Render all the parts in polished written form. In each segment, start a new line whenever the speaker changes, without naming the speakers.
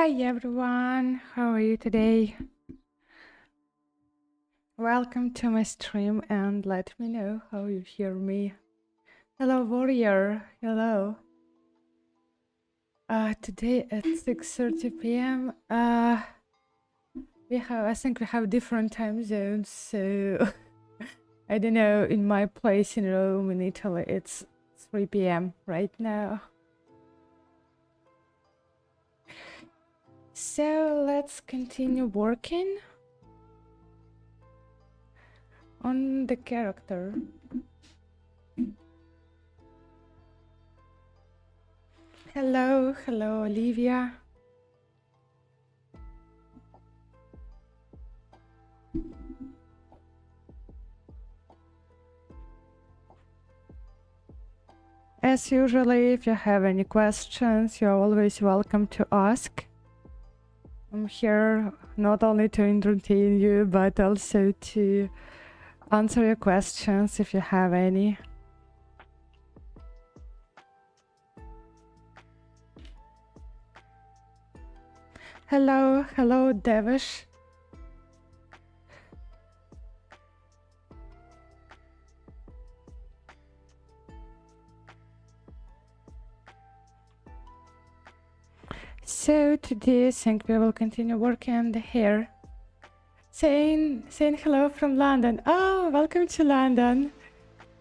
Hi everyone, how are you today? Welcome to my stream and let me know how you hear me. Hello warrior, hello. Today at 6:30 p.m. I think we have different time zones, so I don't know, in my place in Rome in Italy it's 3 p.m. right now. So let's continue working on the character. Hello, hello Olivia. As usually, if you have any questions, you're always welcome to ask. I'm here not only to entertain you, but also to answer your questions if you have any. Hello, hello Devish. So today I think we will continue working on the hair. Saying hello from London. Oh, welcome to London.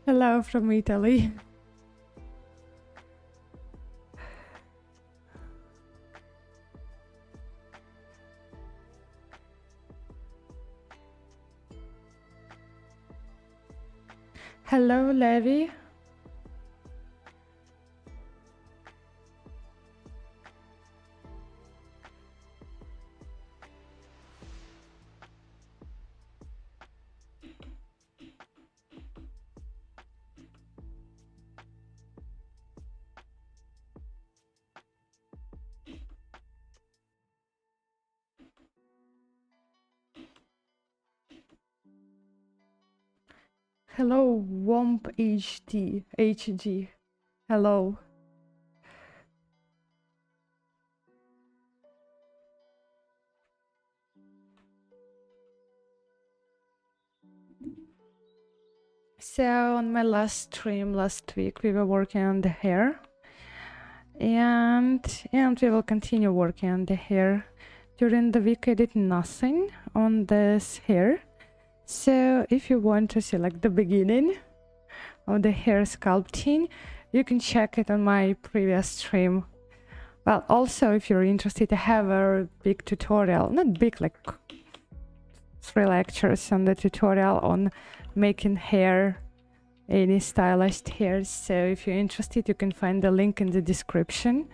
Hello from Italy. Hello, Levi. Hello, Womp HG. Hello. So on my last stream last week, we were working on the hair, and we will continue working on the hair. During the week, I did nothing on this hair. So if you want to see like the beginning of the hair sculpting, you can check it on my previous stream. Well, also if you're interested, I have a big tutorial, not big, like 3 lectures on the tutorial on making hair, any stylized hair. So if you're interested, you can find the link in the description.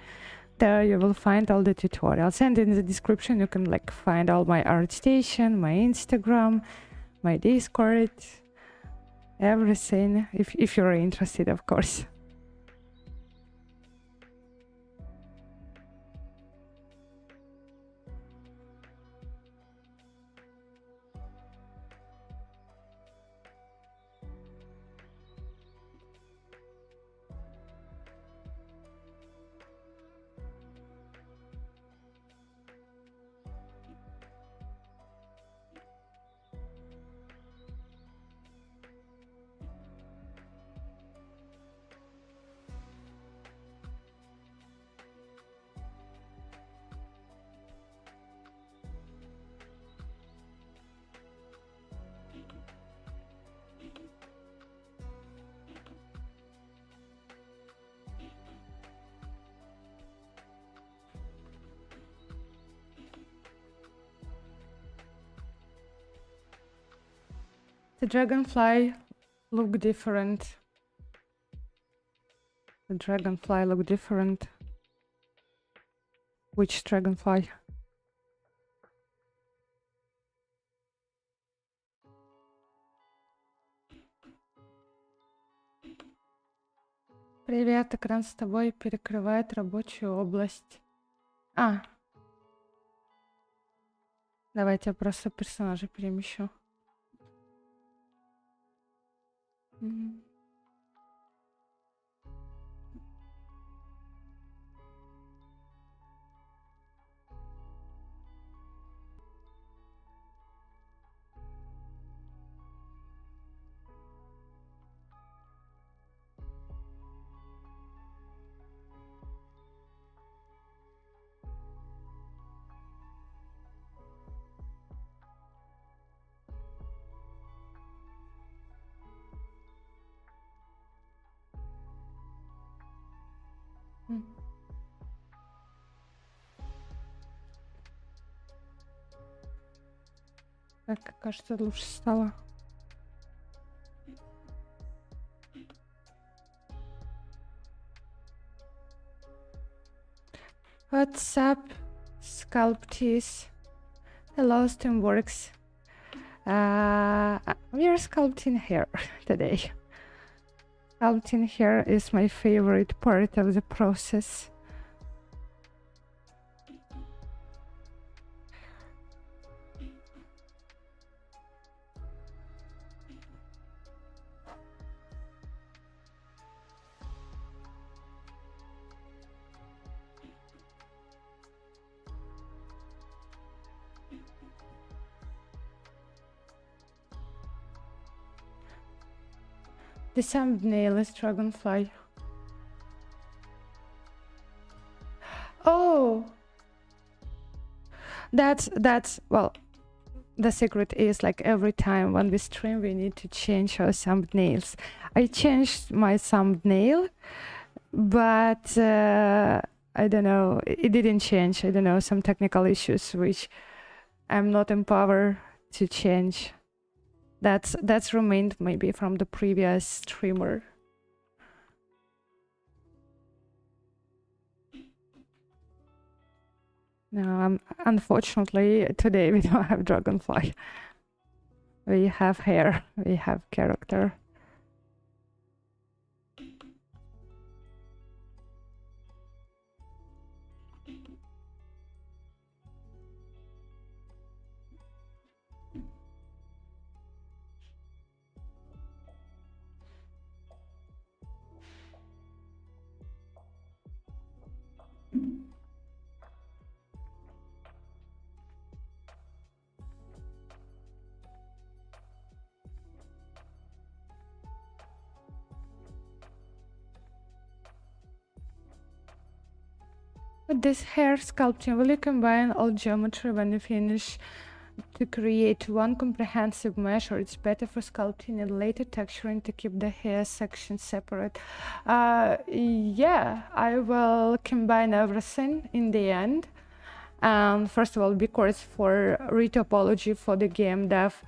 There you will find all the tutorials, and in the description you can like find all my ArtStation, my Instagram, my Discord, everything, if you're interested, of course. The dragonfly look different. The dragonfly look different. Which dragonfly? Привет, экран с тобой перекрывает рабочую область. Давайте я просто персонажа перемещу. Так, кажется, лучше стало. What's up, Sculptees? Hello, Steamworks. We are sculpting hair today. Sculpting hair is my favorite part of the process. The thumbnail is dragonfly. Oh, that's well, the secret is like every time when we stream we need to change our thumbnails. I changed my thumbnail, but I don't know, it didn't change. I don't know, some technical issues which I'm not empowered to change. That's remained maybe from the previous streamer. No, unfortunately today we don't have dragonfly. We have hair, we have character. With this hair sculpting, will you combine all geometry when you finish to create one comprehensive mesh, or it's better for sculpting and later texturing to keep the hair section separate? Yeah, I will combine everything in the end. First of all, because for retopology for the game dev,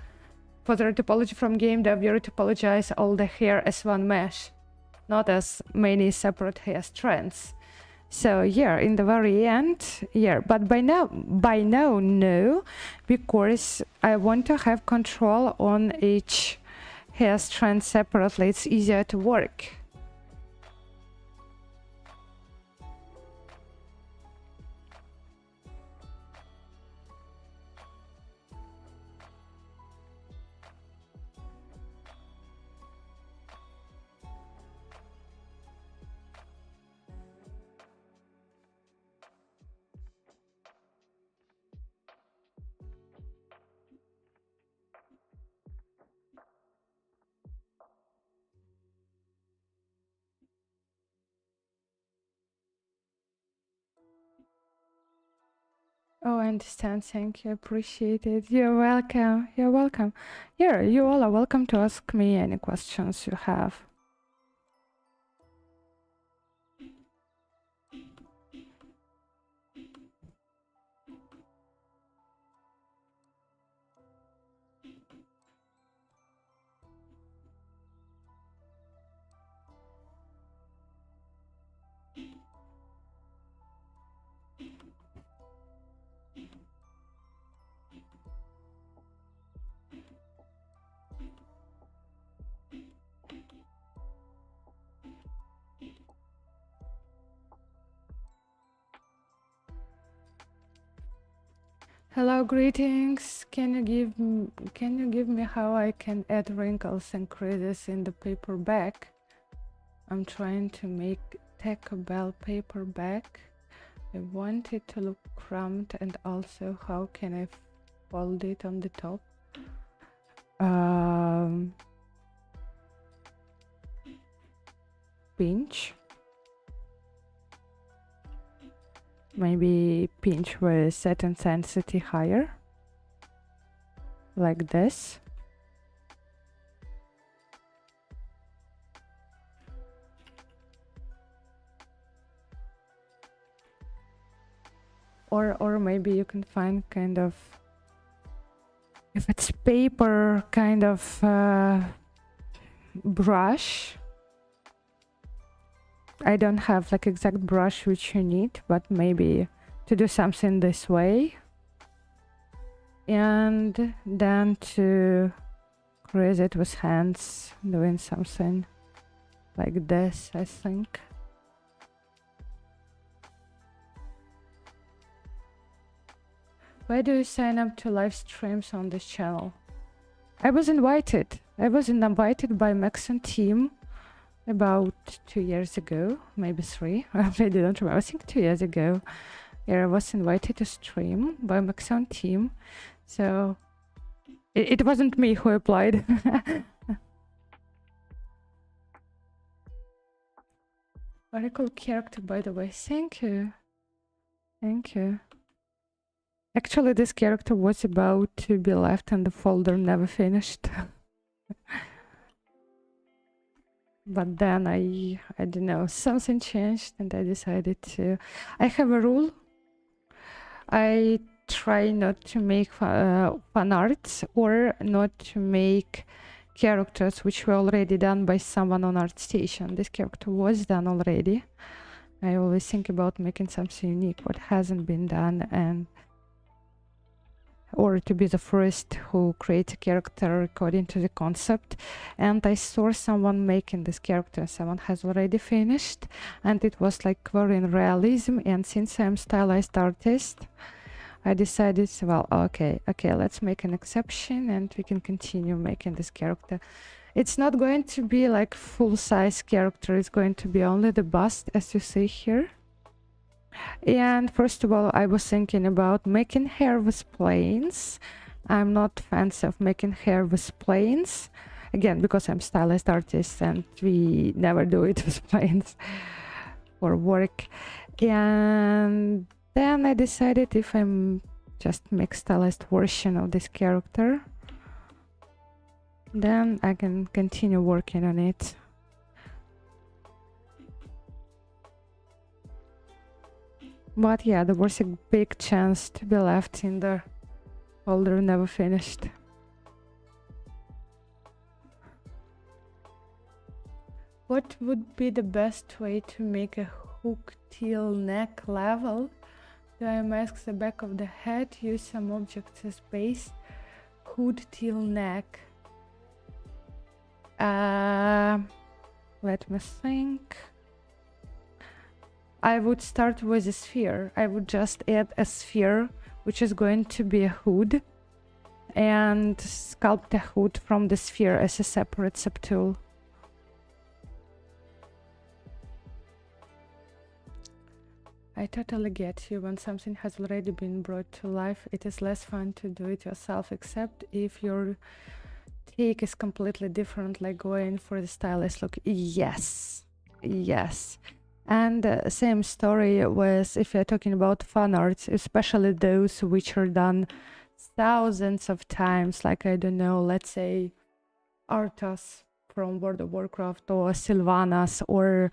for the retopology from game dev, you retopologize all the hair as one mesh, not as many separate hair strands. So yeah, in the very end, yeah, but by now, no, because I want to have control on each hair strand separately. It's easier to work. Oh, I understand. Thank you. Appreciate it. You're welcome. You're welcome. Yeah, you all are welcome to ask me any questions you have. Hello, greetings. Can you give me how I can add wrinkles and creases in the paperback? I'm trying to make Taco Bell paperback. I want it to look cramped, and also how can I fold it on the top? Pinch. Maybe pinch with set intensity higher, like this. or maybe you can find kind of, if it's paper, kind of brush. I don't have like exact brush which you need, but maybe to do something this way, and then to create it with hands, doing something like this, I think. Why do you sign up to live streams on this channel? I was invited. I was invited by Maxon team about 2 years ago, maybe 3. I really don't remember. I think 2 years ago. Yeah, I was invited to stream by Maxon team. So it wasn't me who applied. Very cool character, by the way. Thank you. Thank you. Actually, this character was about to be left in the folder, never finished. But then I don't know, something changed and I decided to. I have a rule. I try not to make fan arts or not to make characters which were already done by someone on ArtStation. This character was done already. I always think about making something unique, what hasn't been done, and or to be the first who creates a character according to the concept. And I saw someone making this character, someone has already finished, and it was like very in realism. And since I'm stylized artist, I decided, well, okay, let's make an exception and we can continue making this character. It's not going to be like full-size character, it's going to be only the bust, as you see here. And first of all, I was thinking about making hair with planes. I'm not fans of making hair with planes, again, because I'm stylized artist and we never do it with planes or work. And then I decided if I'm just make stylized version of this character, then I can continue working on it. But yeah, there was a big chance to be left in the folder, never finished. What would be the best way to make a hook till neck level? Do I mask the back of the head, use some objects as base? Hood till neck. Let me think. I would start with a sphere. I would just add a sphere, which is going to be a hood, and sculpt the hood from the sphere as a separate subtool. I totally get you. When something has already been brought to life, it is less fun to do it yourself, except if your take is completely different, like going for the stylist look. Yes, yes. And same story with, if you're talking about fan arts, especially those which are done thousands of times, like, I don't know, let's say Arthas from World of Warcraft, or Sylvanas, or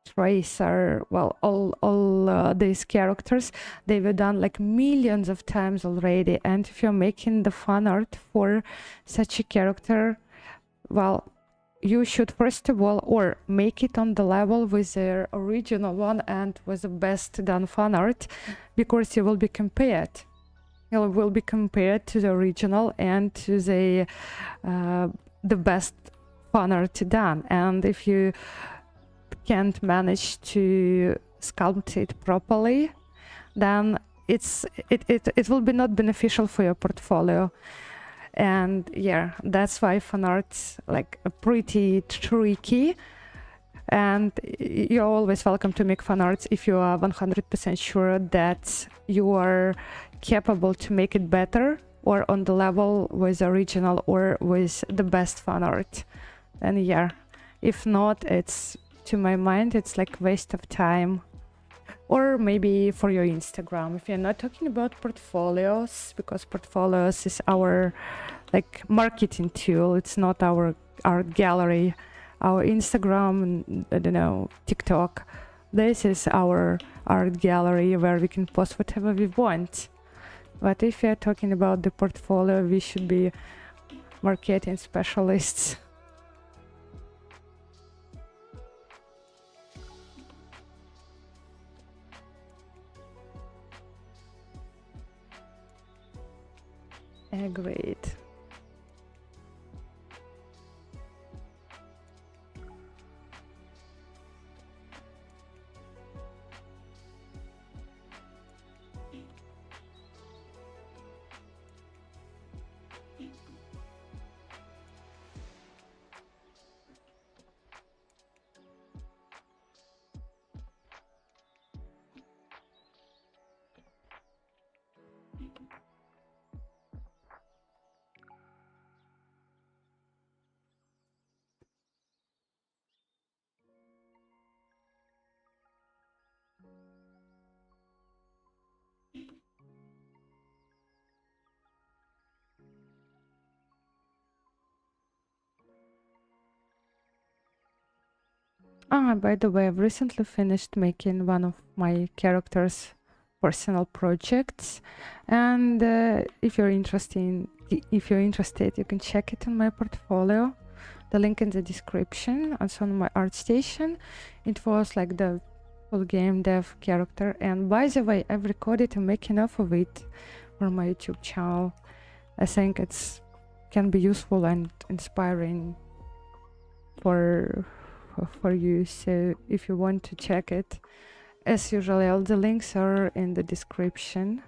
Tracer, well, all these characters, they were done like millions of times already. And if you're making the fan art for such a character, well, you should first of all or make it on the level with the original one and with the best done fan art, because you will be compared. You will be compared to the original and to the best fan art done. And if you can't manage to sculpt it properly, then it will be not beneficial for your portfolio. And yeah, that's why fan art's like pretty tricky. And you're always welcome to make fan arts if you are 100% sure that you are capable to make it better, or on the level with the original or with the best fan art. And yeah, if not, it's, to my mind, it's like waste of time. Or maybe for your Instagram, if you're not talking about portfolios, because portfolios is our like marketing tool, it's not our art gallery. Our Instagram, I don't know, TikTok, this is our art gallery where we can post whatever we want. But if we are talking about the portfolio, we should be marketing specialists. Agreed. Ah, by the way, I've recently finished making one of my characters' personal projects, and if you're interested, you can check it on my portfolio. The link in the description. Also on my ArtStation. It was like the full game dev character, and by the way, I've recorded a making of it for my YouTube channel. I think it's can be useful and inspiring for you, so if you want to check it, as usual, all the links are in the description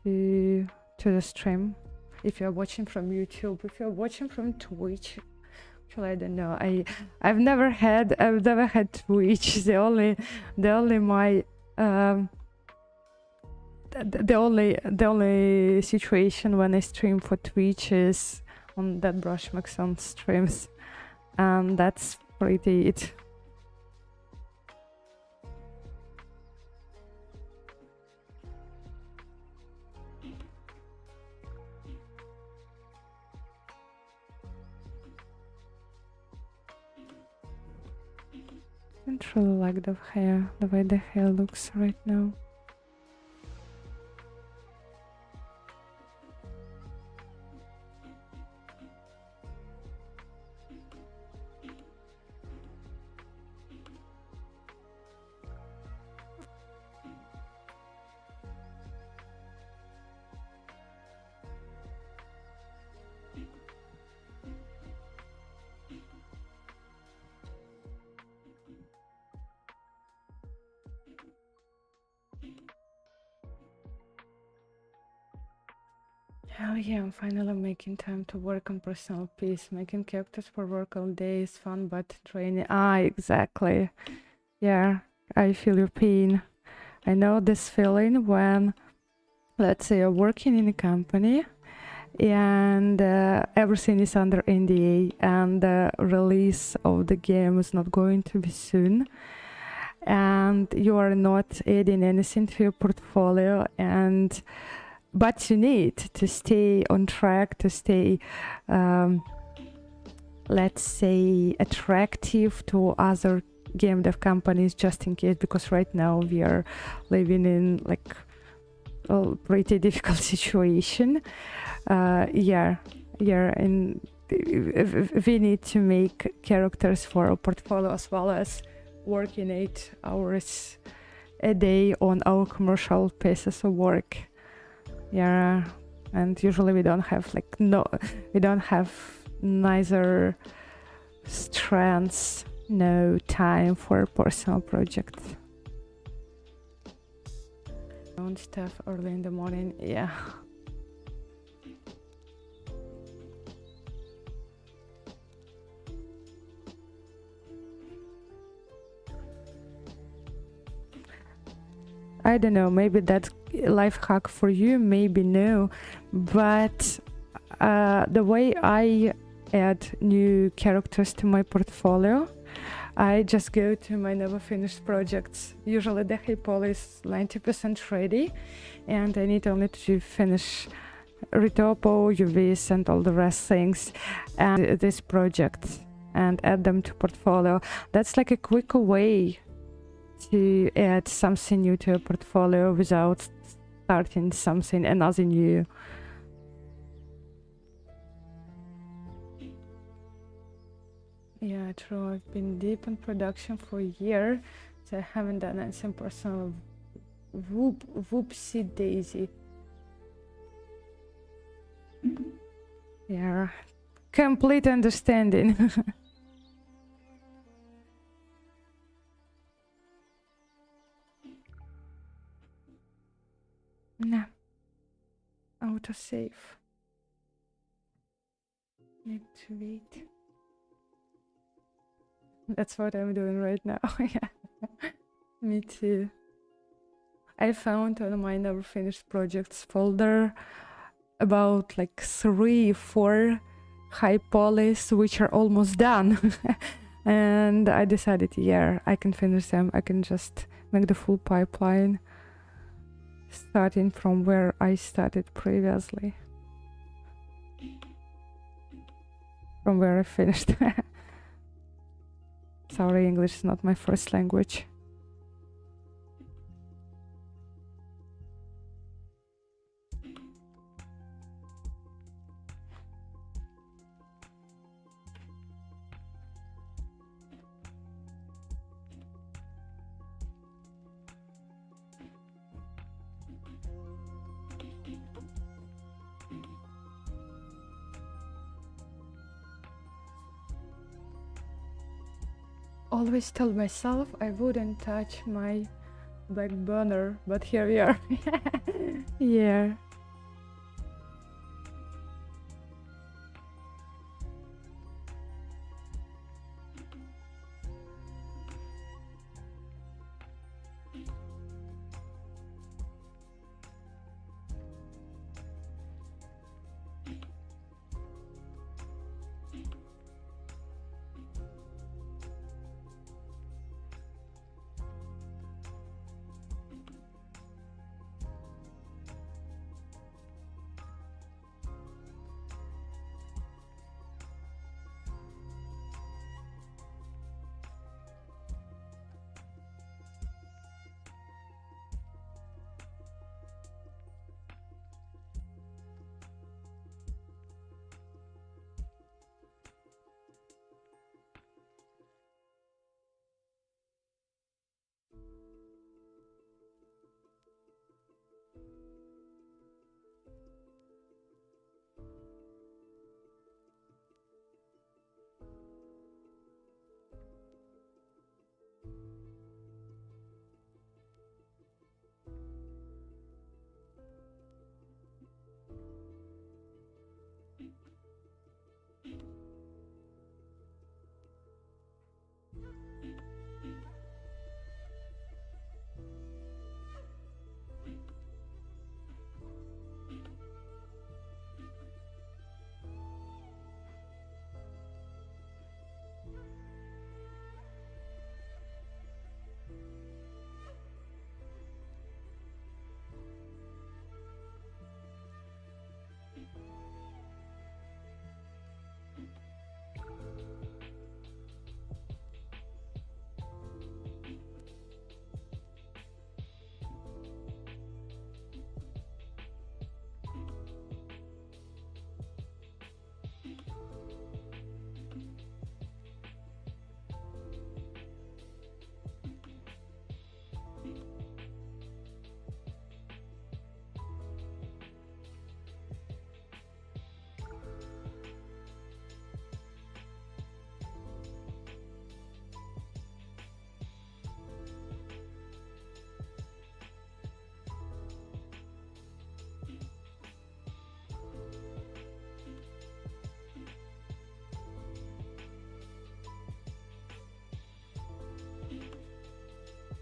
to the stream. If you're watching from YouTube, if you're watching from Twitch, actually I don't know, I've never had Twitch. The only situation when I stream for Twitch is on that ZBrush Maxon streams, and that's pretty it. I don't really like the way the hair looks right now. Oh yeah, I'm finally making time to work on personal peace. Making characters for work all day is fun but draining. Ah, exactly. Yeah, I feel your pain. I know this feeling when, let's say, you're working in a company and everything is under NDA and the release of the game is not going to be soon, and you are not adding anything to your portfolio, but you need to stay on track, to stay, let's say, attractive to other game dev companies, just in case, because right now we are living in like a pretty difficult situation. And we need to make characters for our portfolio as well as working 8 hours a day on our commercial pieces of work. Yeah, and usually we don't have neither strengths, no time for personal projects. Own stuff early in the morning, yeah. I don't know, maybe that's life hack for you, maybe no, but the way I add new characters to my portfolio, I just go to my never finished projects. Usually the Hypol is 90% ready and I need only to finish Retopo, UVs and all the rest things and this project and add them to portfolio. That's like a quicker way to add something new to a portfolio without starting another new. Yeah, true. I've been deep in production for a year, so I haven't done anything personal. Whoopsie daisy. Yeah, complete understanding. Nah, autosave. Need to wait. That's what I'm doing right now. Yeah, me too. I found on my never finished projects folder about like 3-4 high polys which are almost done. And I decided, yeah, I can finish them. I can just make the full pipeline starting from where I started previously. From where I finished. Sorry, English is not my first language. Always tell myself I wouldn't touch my back burner, but here we are. Yeah.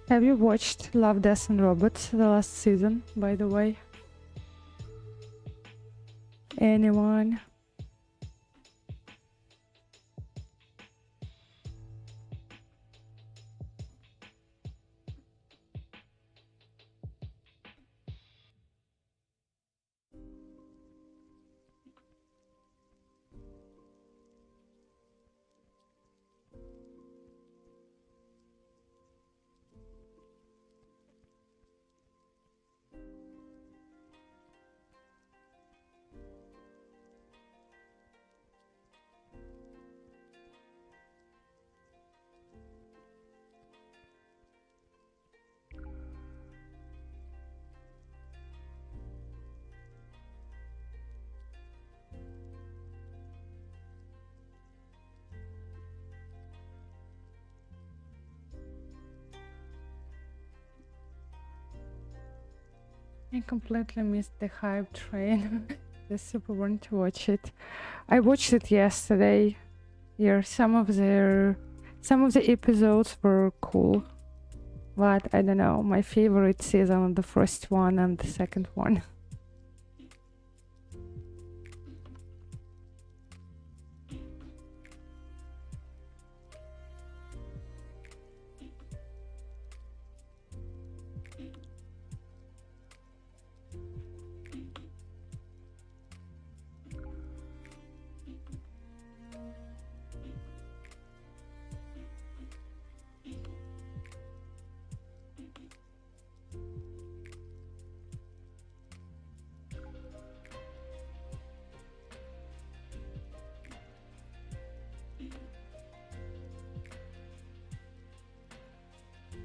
Have you watched Love, Death and Robots, the last season, by the way? Anyone? I completely missed the hype train. I super want to watch it. I watched it yesterday. Yeah, some of the episodes were cool, but I don't know. My favorite season, the first one and the second one.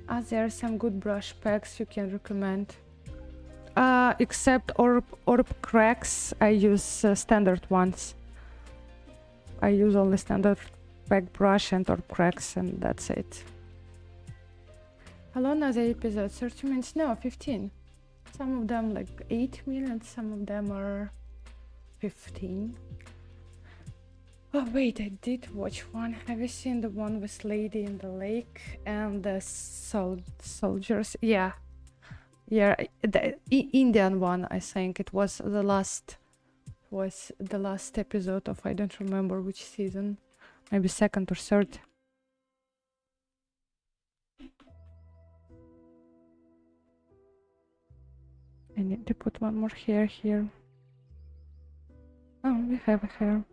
Are there some good brush packs you can recommend? Except orb cracks, I use standard ones. I use only standard pack brush and orb cracks, and that's it. How long are the episodes? 30 minutes? No, 15. Some of them like 8 minutes, some of them are 15. Oh wait, I did watch one. Have you seen the one with Lady in the Lake and the soldiers? Yeah. Yeah, the Indian one, I think. It was the last episode of, I don't remember which season. Maybe second or third. I need to put one more hair here. Oh, we have a hair.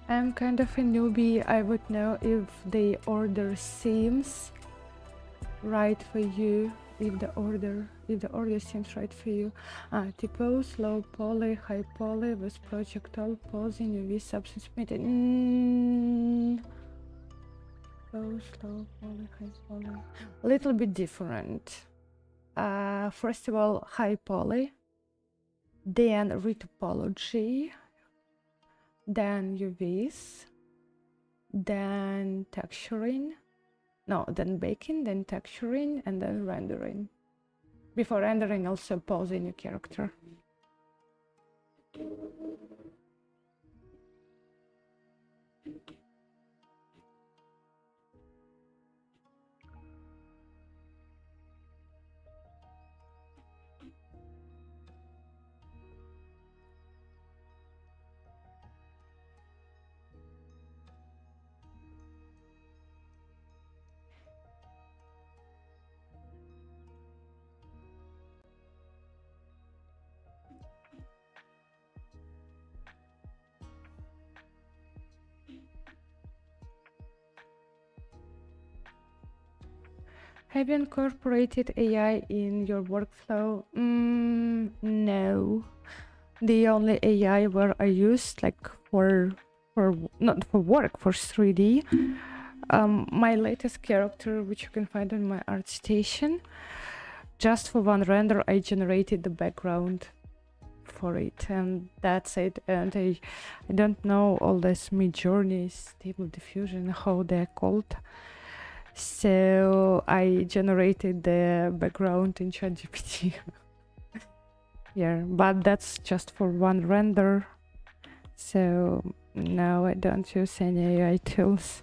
I'm kind of a newbie. I would know if the order seems right for you, if the order seems right for you. Typos, low poly, high poly with projectile posing, UV substance emitted. Typos, low poly, high poly. A little bit different. First of all, high poly, then retopology, then UVs, then texturing, then baking, then texturing, and then rendering. Before rendering, also posing your character. Have you incorporated AI in your workflow? No. The only AI where I used, like for not for work, for 3D. My latest character, which you can find on my art station, just for one render I generated the background for it, and that's it. And I don't know all this mid journeys, stable diffusion, how they're called. So I generated the background in ChatGPT. Yeah, but that's just for one render. So no, I don't use any AI tools.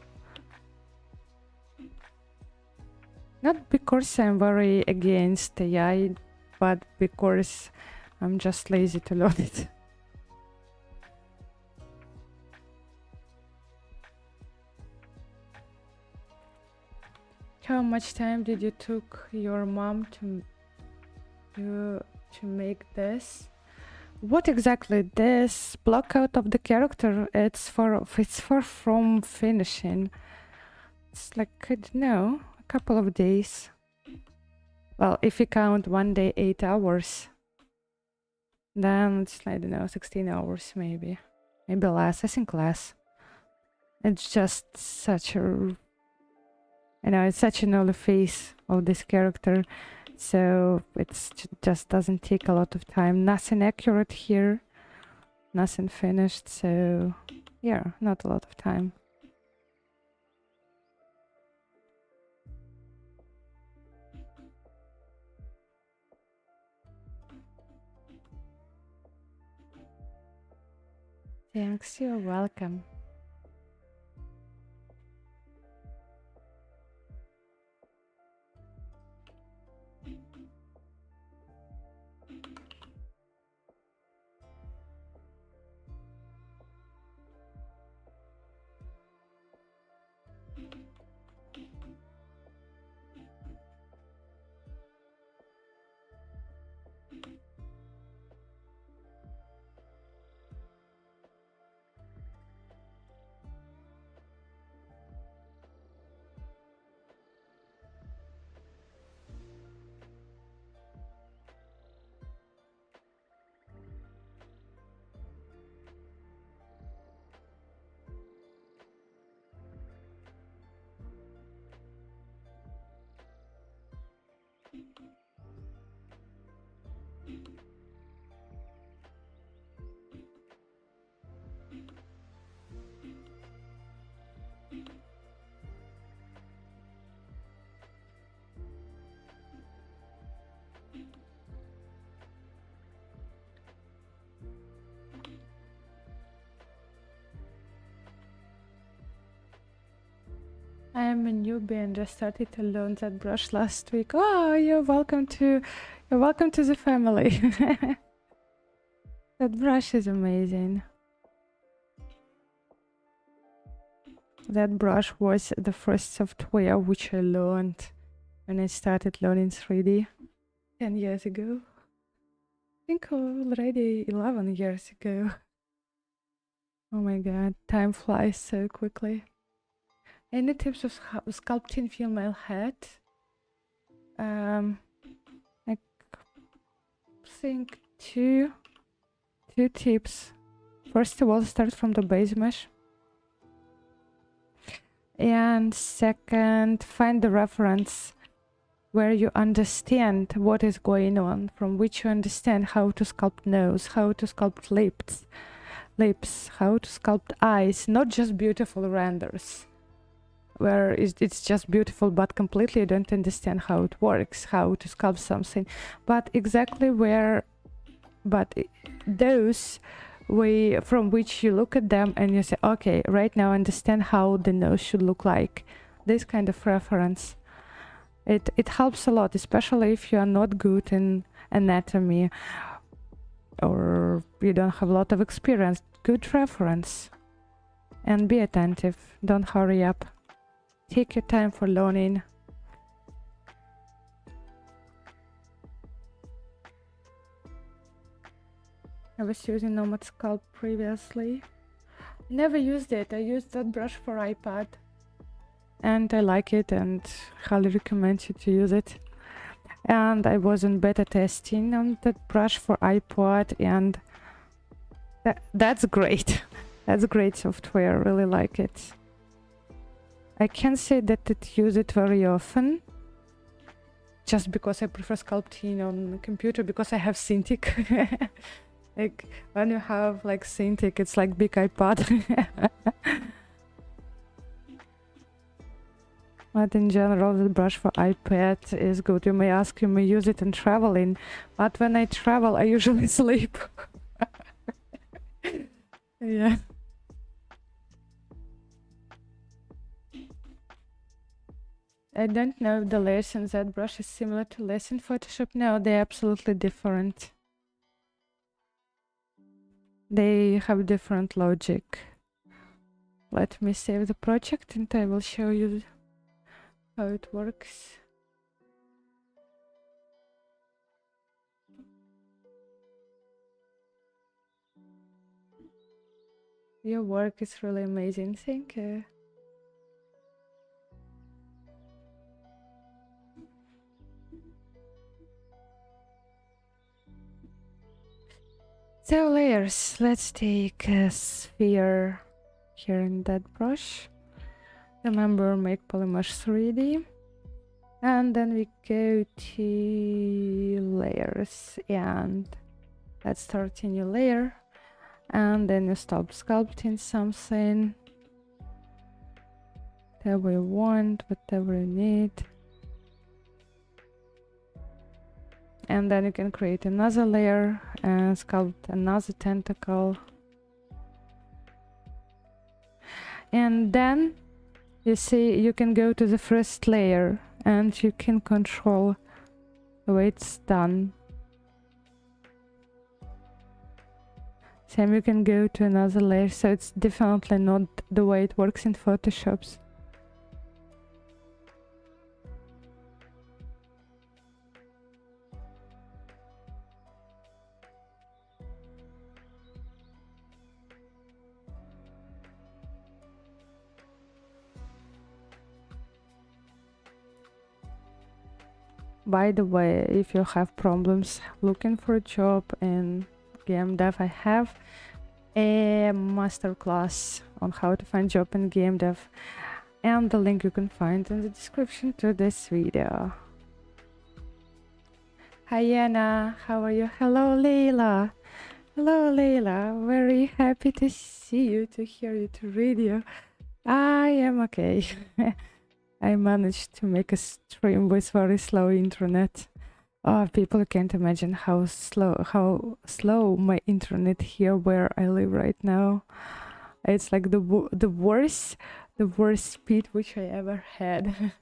Not because I'm very against AI, but because I'm just lazy to learn it. How much time did you took your mom to make this? What exactly? This block out of the character, it's far from finishing. It's like, I don't know, a couple of days. Well, if you count one day 8 hours, then it's, I don't know, 16 hours maybe less. I think less. It's just such a, it's such an early phase of this character, so it's just doesn't take a lot of time. Nothing accurate here, nothing finished, so yeah, not a lot of time. Thanks, you're welcome. I'm a newbie and just started to learn ZBrush last week. Oh, you're welcome to the family. ZBrush is amazing. ZBrush was the first software which I learned when I started learning 3D 10 years ago. I think already 11 years ago. Oh my god, time flies so quickly. Any tips of sculpting female head? I think two tips. First of all, start from the base mesh. And second, find the reference where you understand what is going on, from which you understand how to sculpt nose, how to sculpt lips, how to sculpt eyes, not just beautiful renders, where it's just beautiful but completely you don't understand how it works, how to sculpt something, but exactly where, but those from which you look at them and you say, okay, right now I understand how the nose should look like. This kind of reference, it helps a lot, especially if you are not good in anatomy or you don't have a lot of experience. Good reference. And be attentive, don't hurry up. Take your time for learning. I was using Nomad Sculpt previously. Never used it. I used ZBrush for iPad. And I like it and highly recommend you to use it. And I was in beta testing on ZBrush for iPad, and that's great. That's great software. I really like it. I can't say that I use it very often. just because I prefer sculpting on the computer, because I have Cintiq. Like when you have like Cintiq, it's like big iPad. But in general, the brush for iPad is good. You may ask, you may use it in traveling, but when I travel, I usually sleep. Yeah. I don't know if the layers in ZBrush is similar to layers in Photoshop. No, they're absolutely different. They have different logic. Let me save the project and I will show you how it works. Your work is really amazing. Thank you. So layers, let's take a sphere here in that brush. Remember, make polymesh 3D. And then we go to layers and let's start a new layer. And then you stop sculpting something. Whatever you want, whatever you need. And then you can create another layer and sculpt another tentacle. And then you see you can go to the first layer and you can control the way it's done. Same, you can go to another layer, so it's definitely not the way it works in Photoshop. By the way, if you have problems looking for a job in game dev, I have a masterclass on how to find job in game dev, and the link you can find in the description to this video. Hi Anna, how are you? Hello Leila. Hello Leila, very happy to see you, to hear you, to read you. I am okay. I managed to make a stream with very slow internet. Oh, people can't imagine how slow my internet here where I live right now. It's like the worst speed which I ever had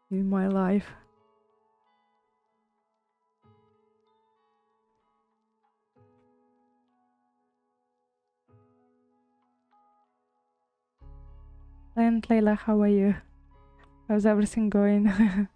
in my life. And Leila, how are you? How's everything going?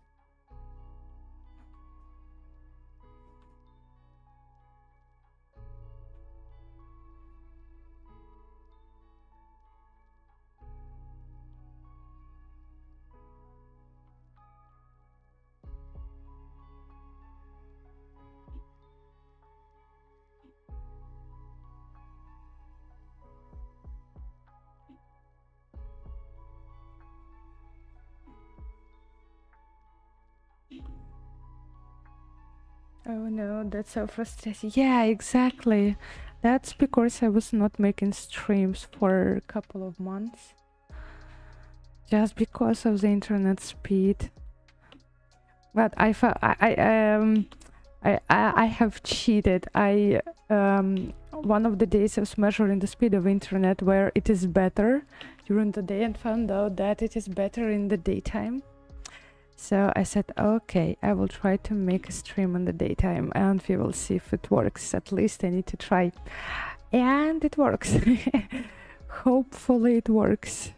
Oh no, that's so frustrating. Yeah, exactly. That's because I was not making streams for a couple of months. Just because of the internet speed. But I have cheated. One of the days I was measuring the speed of internet where it is better during the day and found out that it is better in the daytime. So I said, okay, I will try to make a stream in the daytime and we will see if it works. At least I need to try. And it works. Hopefully it works.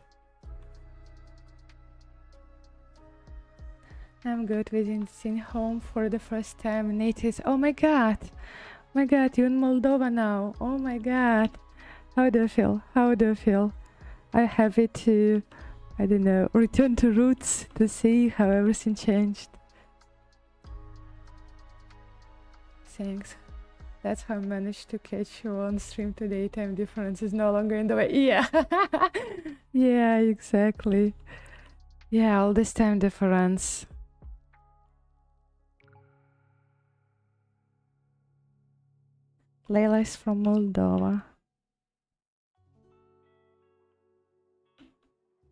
I'm good visiting home for the first time in 80s. Oh my god. Oh my god, you're in Moldova now. Oh my god. How do you feel? How do you feel? I'm happy to, I don't know, return to roots to see how everything changed. Thanks. That's how I managed to catch you on stream today. Time difference is no longer in the way. Yeah. Yeah, exactly. Yeah, all this time difference. Leila is from Moldova.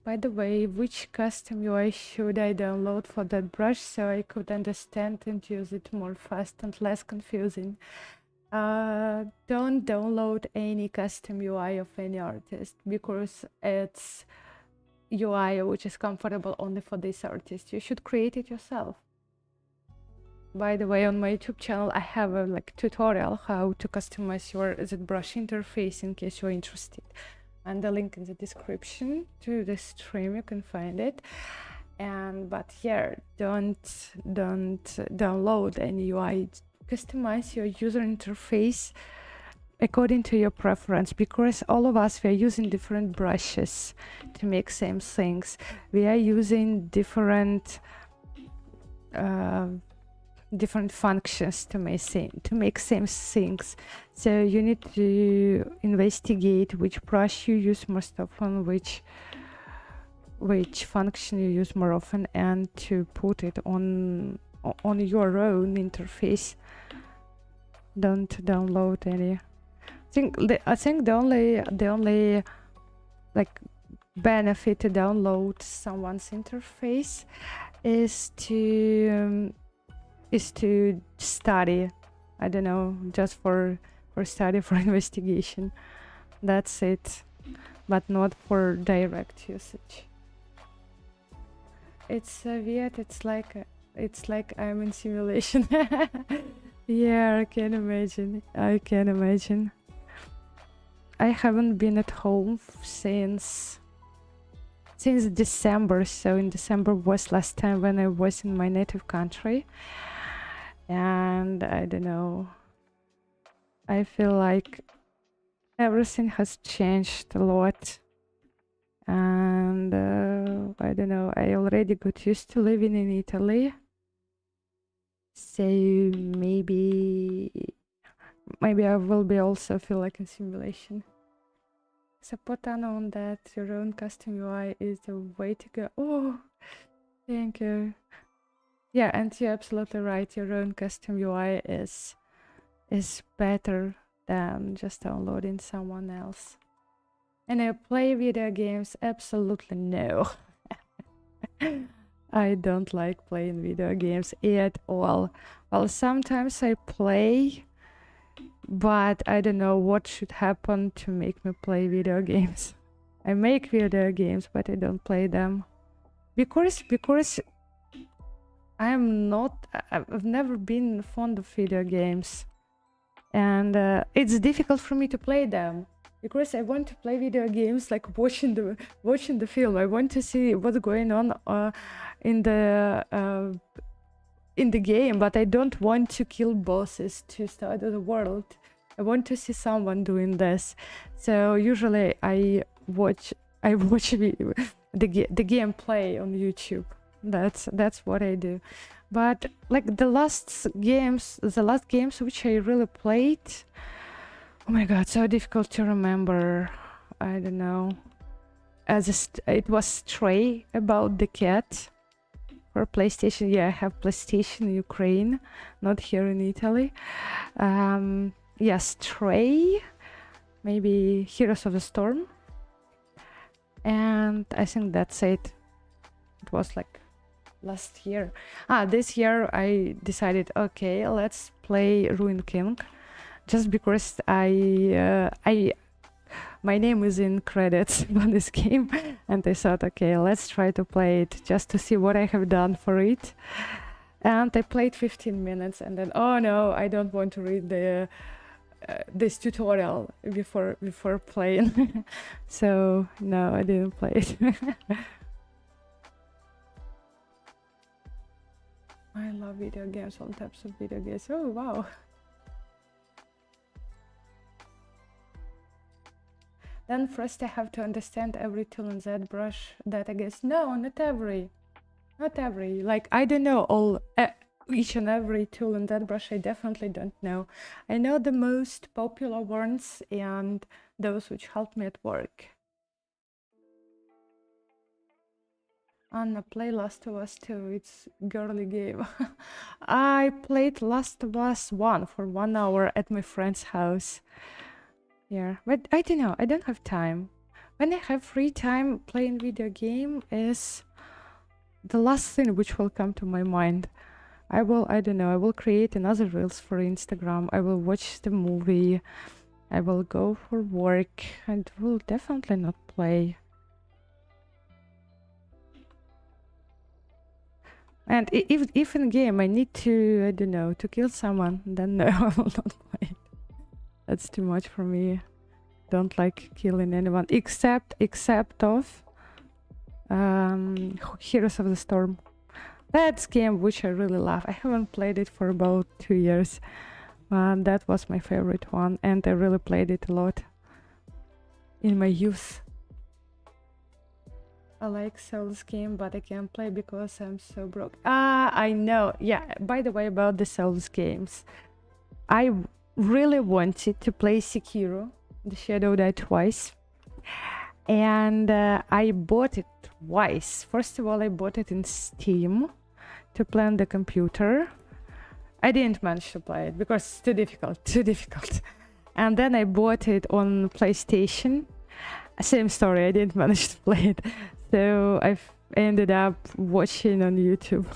By the way, which custom UI should I download for that brush so I could understand and use it more fast and less confusing? Don't download any custom UI of any artist because it's UI which is comfortable only for this artist. You should create it yourself. By the way, on my YouTube channel I have a tutorial how to customize your ZBrush interface in case you're interested, and the link in the description to the stream, you can find it. But here, don't download any UI. Customize your user interface according to your preference, because all of us, we are using different brushes to make same things. We are using different functions to make same things. So you need to investigate which brush you use most often, which function you use more often, and to put it on your own interface. Don't download any. I think the only benefit to download someone's interface is to study. I don't know, just for study, for investigation. That's it, but not for direct usage. It's weird. It's like I'm in simulation. Yeah, I can imagine. I haven't been at home since December. So in December was last time when I was in my native country. And I don't know, I feel like everything has changed a lot, and I don't know, I already got used to living in Italy, so maybe I will be also feel like in simulation. Sapotano on that, your own custom UI is the way to go. Oh, thank you. Yeah, and you're absolutely right. Your own custom UI is better than just downloading someone else. And I play video games? Absolutely no. I don't like playing video games at all. Well, sometimes I play, but I don't know what should happen to make me play video games. I make video games, but I don't play them because I've never been fond of video games, and it's difficult for me to play them because I want to play video games like watching the film. I want to see what's going on in the game, but I don't want to kill bosses to start the world. I want to see someone doing this. So usually I watch the gameplay on YouTube. That's what I do. But like the last games which I really played, oh my god, so difficult to remember. I don't know. It was Stray, about the cat, for PlayStation. Yeah, I have PlayStation in Ukraine, not here in Italy. Yes, Stray, maybe Heroes of the Storm, and I think that's it. It was like last year. This year I decided, okay, let's play Ruined King, just because my name is in credits on this game, and I thought, okay, let's try to play it just to see what I have done for it. And I played 15 minutes, and then, oh no, I don't want to read this tutorial before playing. So no, I didn't play it. I love video games, all types of video games. Oh, wow. Then first I have to understand every tool in ZBrush that I guess. No, not every. Like, I don't know each and every tool in ZBrush. I definitely don't know. I know the most popular ones and those which help me at work. Anna, play Last of Us 2. It's girly game. I played Last of Us 1 for 1 hour at my friend's house. Yeah, but I don't know. I don't have time. When I have free time, playing video game is the last thing which will come to my mind. I don't know, I will create another reels for Instagram. I will watch the movie. I will go for work and will definitely not play. And if in game I need to, I don't know, to kill someone, then no, I will not play. That's too much for me. Don't like killing anyone except of Heroes of the Storm. That's game which I really love. I haven't played it for about 2 years. That was my favorite one, and I really played it a lot in my youth. I like Souls game, but I can't play because I'm so broke. I know. Yeah, by the way, about the Souls games, I really wanted to play Sekiro, The Shadow Die Twice, and I bought it twice. First of all, I bought it in Steam to play on the computer. I didn't manage to play it because it's too difficult. And then I bought it on PlayStation. Same story, I didn't manage to play it. So I've ended up watching on YouTube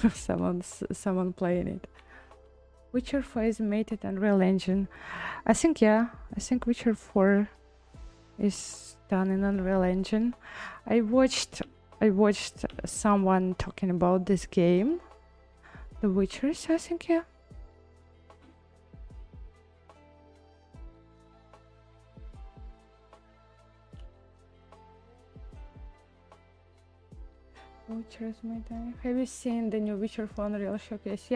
someone playing it. Witcher 4 is made it Unreal Engine. I think Witcher 4 is done in Unreal Engine. I watched someone talking about this game, The Witchers, I think, yeah. Witcher is my time. Have you seen the new Witcher 4 Unreal Showcase?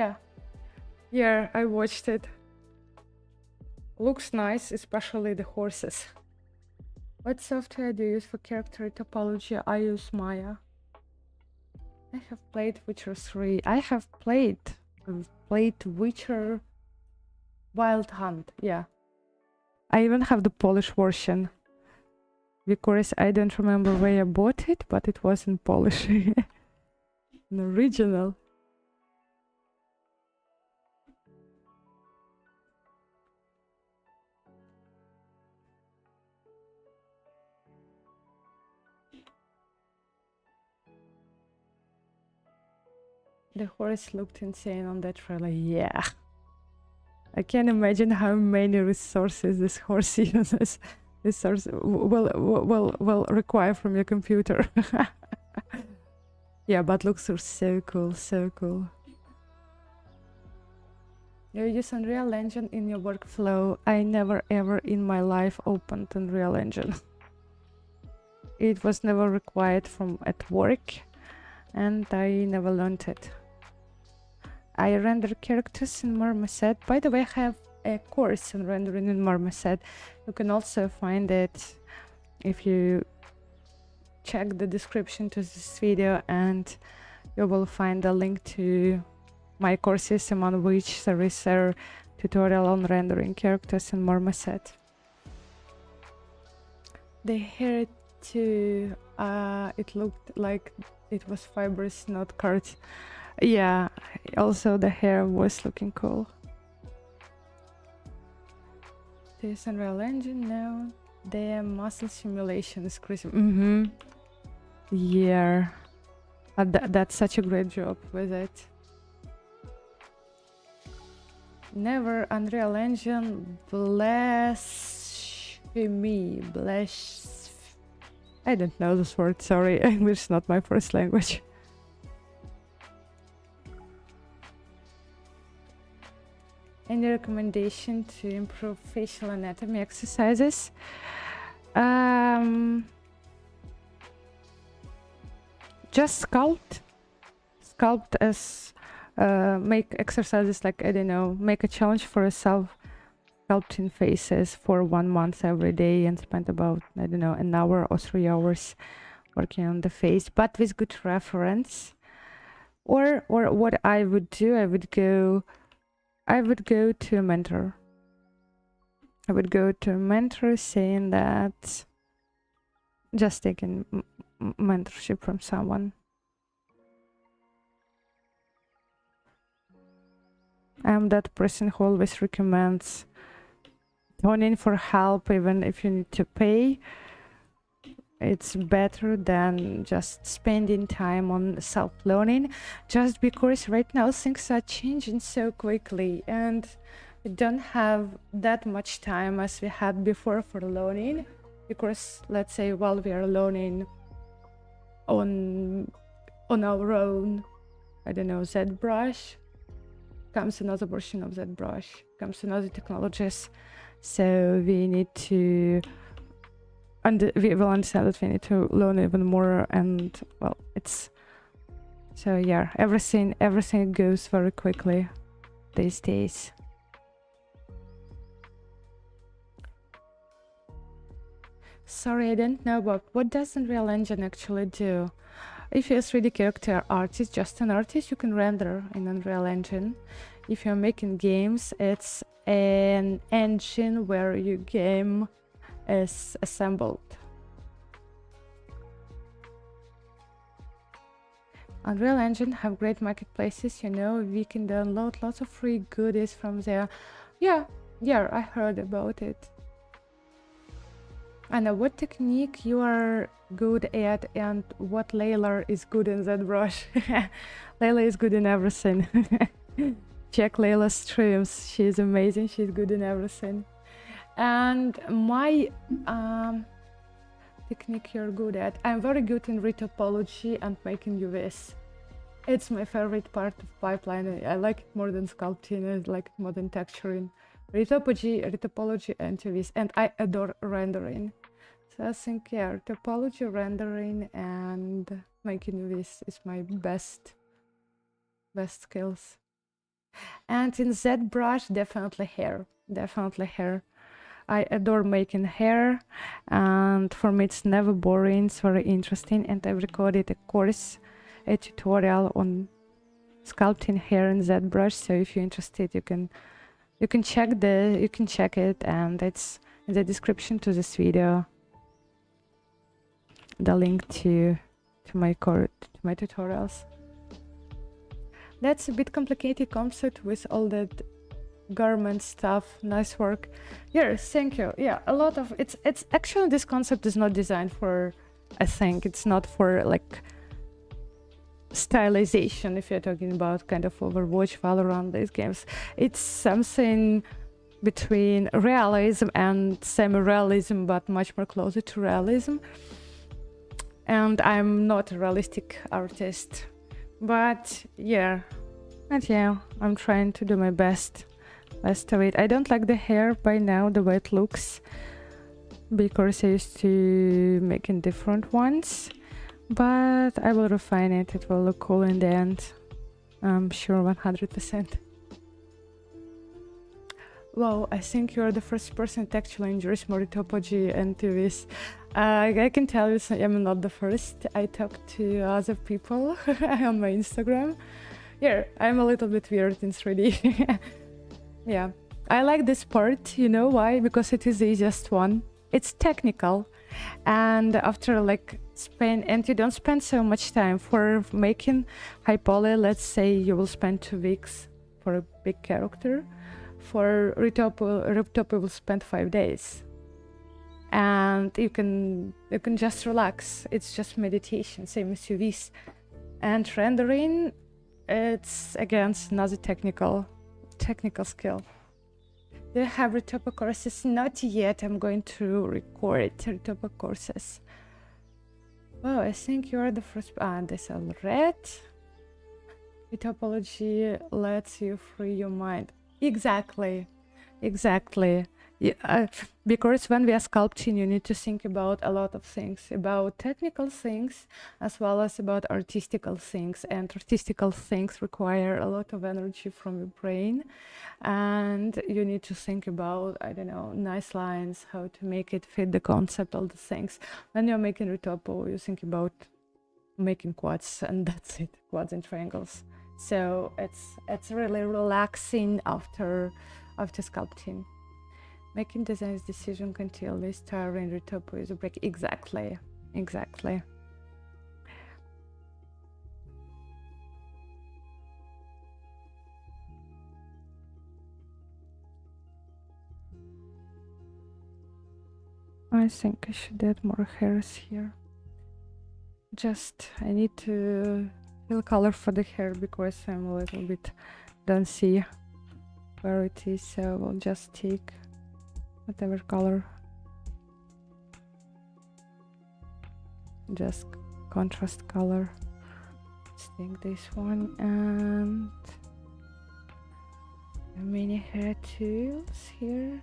Yeah, I watched it. Looks nice, especially the horses. What software do you use for character topology? I use Maya. I have played Witcher 3. I have played Witcher Wild Hunt. Yeah. I even have the Polish version. Because I don't remember where I bought it, but it was in Polish. An original. The horse looked insane on that trailer. Yeah. I can't imagine how many resources this horse uses. This source will require from your computer. Yeah, but looks are so cool, so cool. You use Unreal Engine in your workflow. I never ever in my life opened Unreal Engine. It was never required from at work, and I never learned it. I render characters in Marmoset. By the way, I have a course on rendering in Marmoset. You can also find it if you check the description to this video, and you will find a link to my courses, among which there is a tutorial on rendering characters in Marmoset. The hair too, it looked like it was fibrous, not cards. Yeah, also the hair was looking cool. This Unreal Engine now. The muscle simulation is crazy. Yeah, that's such a great job with it. Never Unreal Engine blasphemy. I don't know this word, sorry. English is not my first language. Any recommendation to improve facial anatomy exercises? Just sculpt as make exercises like, I don't know, make a challenge for yourself, sculpting faces for 1 month every day and spend about, I don't know, an hour or 3 hours working on the face, but with good reference. Or what I would do, I would go to a mentor. I would go to a mentor saying that, just taking mentorship from someone. I'm that person who always recommends turning for help, even if you need to pay. It's better than just spending time on self-learning, just because right now things are changing so quickly and we don't have that much time as we had before for learning. Because let's say while we are learning on our own, I don't know, ZBrush, comes another version of ZBrush, comes another technologies. So we need to, and we will understand that we need to learn even more. And well, it's, so yeah, everything goes very quickly these days. Sorry, I don't know, but what does Unreal Engine actually do? If you're a 3D character artist, just an artist, you can render in Unreal Engine. If you're making games, it's an engine where your game is assembled. Unreal Engine have great marketplaces, you know, we can download lots of free goodies from there. Yeah, I heard about it. Anna, what technique you are good at and what Layla is good in ZBrush? Layla is good in everything. Check Layla's streams. She's amazing. She's good in everything. And my technique you're good at. I'm very good in retopology and making UVs. It's my favorite part of pipeline. I like it more than sculpting. I like it more than texturing. Retopology and UVs. And I adore rendering. So I think, yeah, topology, rendering, and making UVs is my best skills. And in ZBrush, definitely hair. I adore making hair, and for me it's never boring. It's very interesting, and I've recorded a tutorial on sculpting hair in ZBrush. So if you're interested, you can check it, and it's in the description to this video. The link to my tutorials. That's a bit complicated concept with all that garment stuff. Nice work. Yeah, thank you. Yeah, a lot of it's actually, this concept is not designed for, I think it's not for like stylization. If you're talking about kind of Overwatch, Valorant, these games, it's something between realism and semi-realism, but much more closer to realism. And I'm not a realistic artist, but yeah, I'm trying to do my best of it. I don't like the hair by now, the way it looks, because I used to making different ones, but I will refine it. It will look cool in the end, I'm sure, 100%. Wow, I think you're the first person that actually enjoys more topology and TVs. I can tell you, I'm not the first. I talked to other people on my Instagram. Yeah, I'm a little bit weird in 3D. Yeah, I like this part. You know why? Because it is the easiest one. It's technical, and after like and you don't spend so much time for making high poly. Let's say you will spend 2 weeks for a big character. For retop, you will spend 5 days, and you can just relax. It's just meditation, same as UVs. And rendering, it's again another technical skill. Do you have retopo courses? Not yet. I'm going to record retopo courses. Oh, I think you are the first. This all red. Topology lets you free your mind. Exactly. Yeah, because when we are sculpting, you need to think about a lot of things, about technical things as well as about artistical things, and artistical things require a lot of energy from your brain, and you need to think about, I don't know, nice lines, how to make it fit the concept, all the things. When you're making retopo, you think about making quads, and that's it, quads and triangles. So it's really relaxing after sculpting. Making design decision continually, tiring, retopo is a break. Exactly. I think I should add more hairs here. Just I need to fill color for the hair because I'm a little bit don't see where it is, so we'll just take whatever color, just contrast color. Let's take this one and mini hair tools here.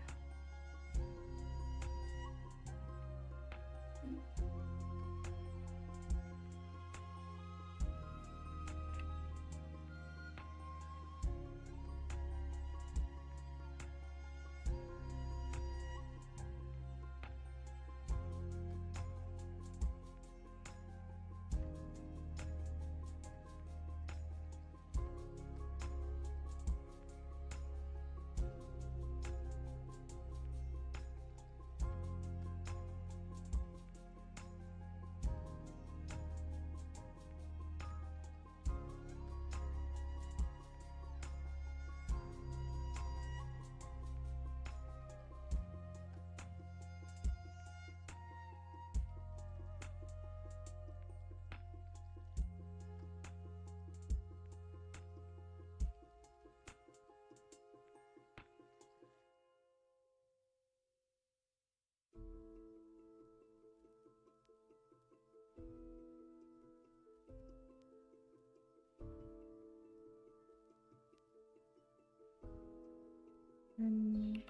And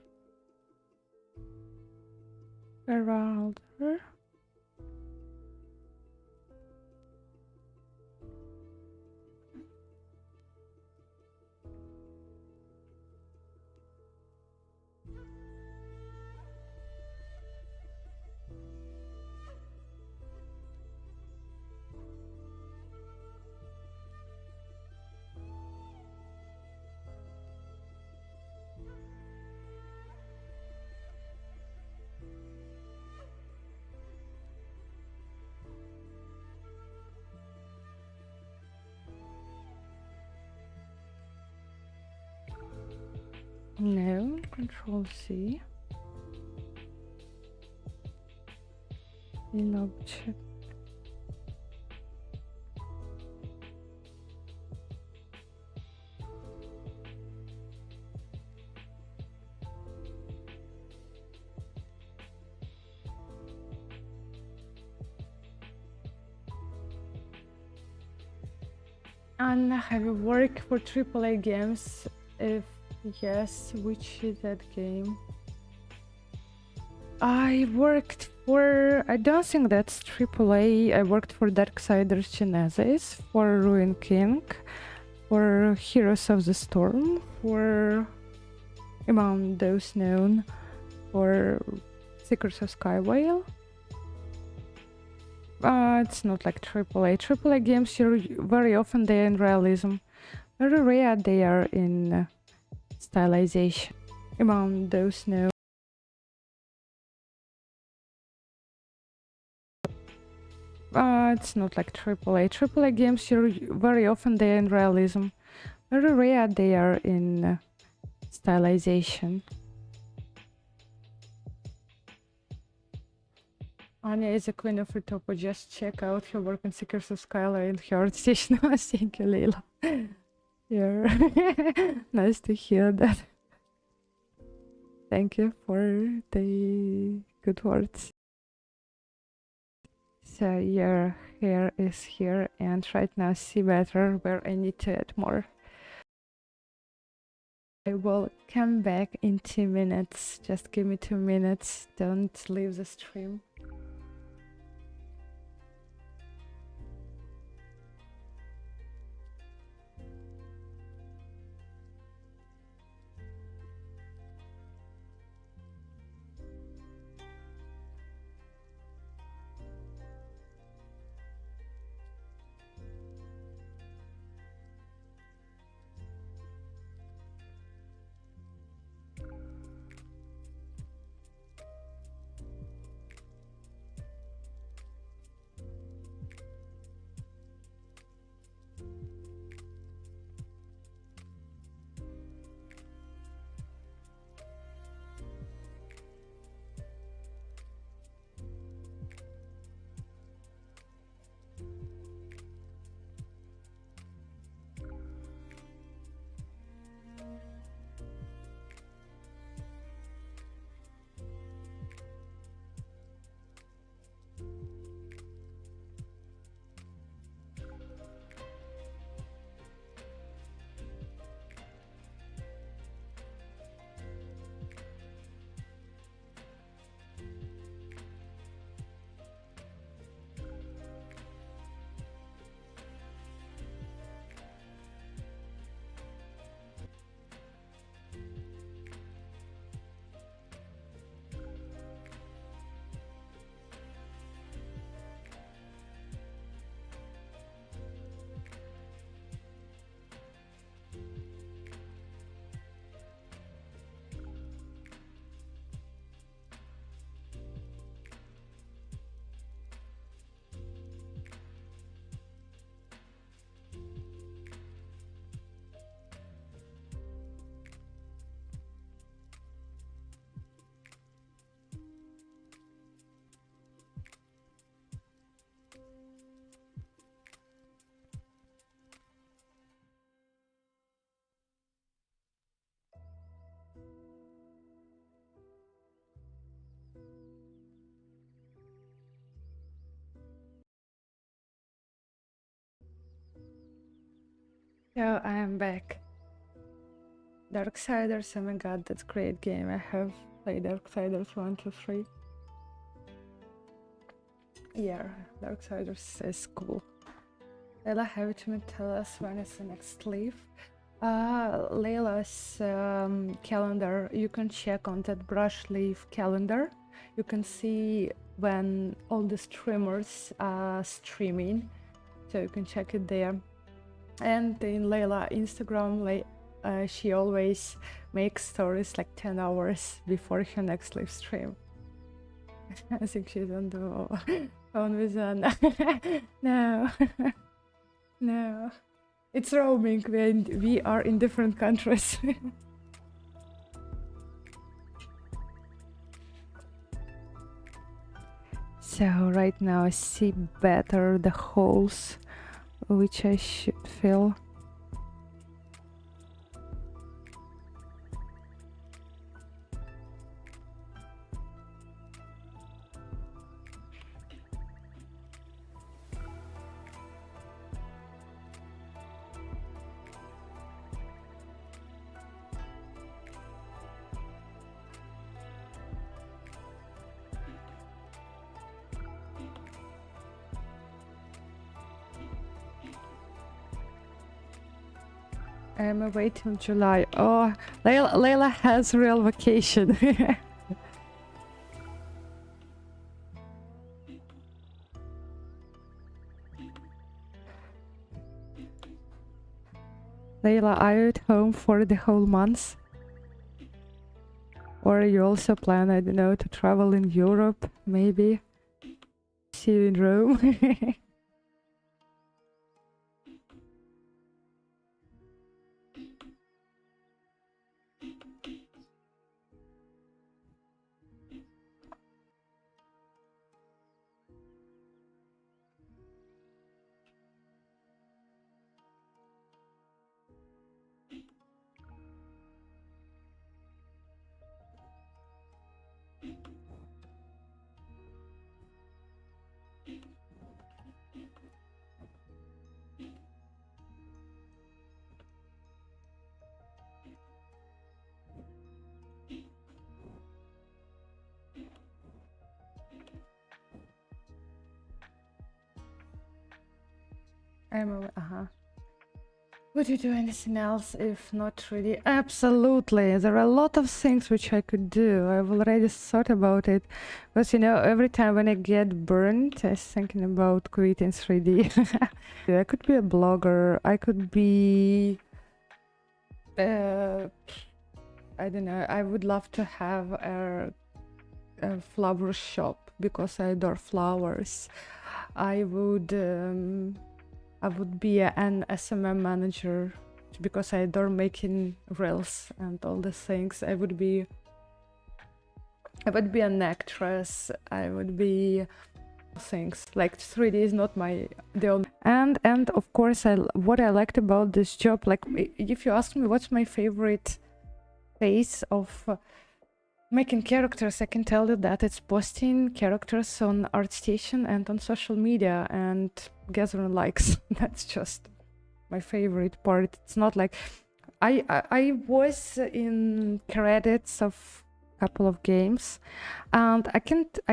around her. No, Control C. In object. And have you worked for AAA games? If yes, which is that game? I worked for, I don't think that's AAA. I worked for Darksiders Genesis, for Ruin King, for Heroes of the Storm, for among those known, for Secrets of Skywale. It's not like AAA. AAA games, you're very often they're in realism. Very rare they are in stylization. Among those known. It's not like AAA. AAA games, you're very often they're in realism. Very rare they are in stylization. Anya is a queen of Topo. Just check out her work on Secrets of Skywale and her art station. Thank you, Leila. Yeah. Nice to hear that. Thank you for the good words. So your hair is here, and right now see better where I need to add more. I will come back in 2 minutes. Just give me 2 minutes. Don't leave the stream. So I am back. Darksiders, oh my god, that's a great game. I have played Darksiders 1, 2, 3. Yeah, Darksiders is cool. Layla, have you tell us when is the next leave? Layla's calendar, you can check on that ZBrush leave calendar. You can see when all the streamers are streaming, so you can check it there. And in Layla Instagram, she always makes stories like 10 hours before her next live stream. I think she's on the phone with Anna. No. No. It's roaming when we are in different countries. So right now I see better the holes which I should fill. I'm away till July. Oh, Layla has real vacation. Layla, are you at home for the whole month? Or you also plan, I don't know, to travel in Europe, maybe? See you in Rome? I'm away, Would you do anything else if not really? Absolutely. There are a lot of things which I could do. I've already thought about it. But you know, every time when I get burnt, I'm thinking about quitting 3D. I could be a blogger. I could be... I don't know. I would love to have a flower shop because I adore flowers. I would be an SMM manager because I adore making reels and all the things. I would be an actress. I would be things like 3D is not the only. And of course, what I liked about this job, like if you ask me what's my favorite phase of making characters, I can tell you that it's posting characters on ArtStation and on social media and gathering likes. That's just my favorite part. It's not like I was in credits of a couple of games, and I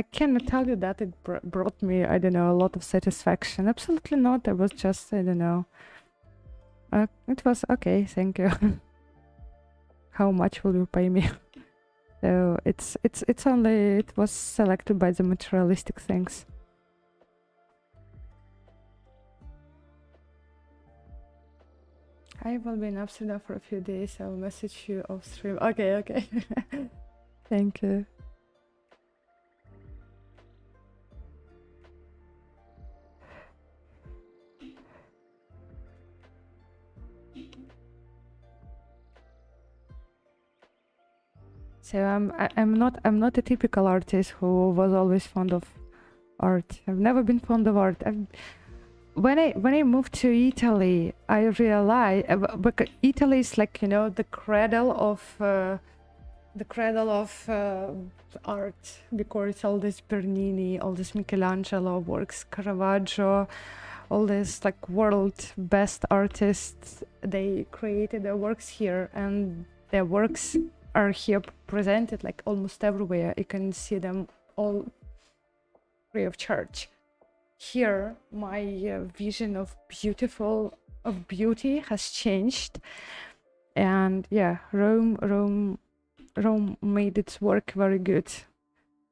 cannot tell you that it brought me, I don't know, a lot of satisfaction. Absolutely not. I was just, I don't know. It was okay. Thank you. How much will you pay me? So it was selected by the materialistic things. I will be in Amsterdam for a few days. I will message you off stream. Okay. Thank you. So I'm not a typical artist who was always fond of art. I've never been fond of art. When I moved to Italy, I realized because Italy is like, you know, the cradle of art, because all this Bernini, all this Michelangelo works, Caravaggio, all these like world best artists, they created their works here, and their works are here presented like almost everywhere. You can see them all free of charge. Here, my vision of beauty has changed, and yeah, Rome made its work very good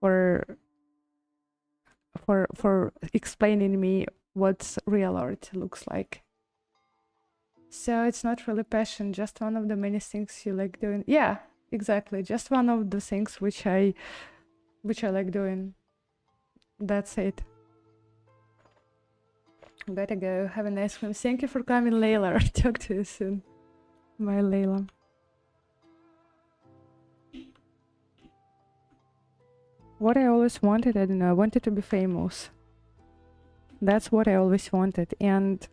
for explaining me what real art looks like. So it's not really passion, just one of the many things you like doing. Yeah, exactly, just one of the things which I like doing. That's it. Gotta go. Have a nice one. Thank you for coming, Layla. Talk to you soon. Bye, Layla. What I always wanted, I don't know, I wanted to be famous. That's what I always wanted. And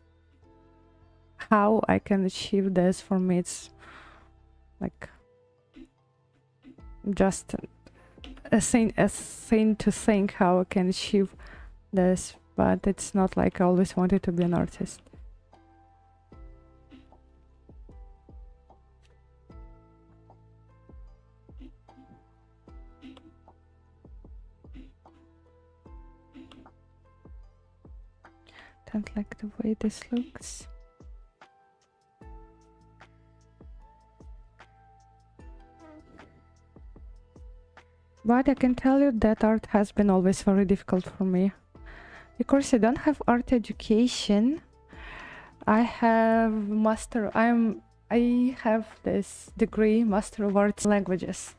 how I can achieve this, for me, it's like just a thing to think how I can achieve this. But it's not like I always wanted to be an artist. Don't like the way this looks. But I can tell you that art has been always very difficult for me. Because I don't have art education. I have I have this degree, Master of Arts Languages.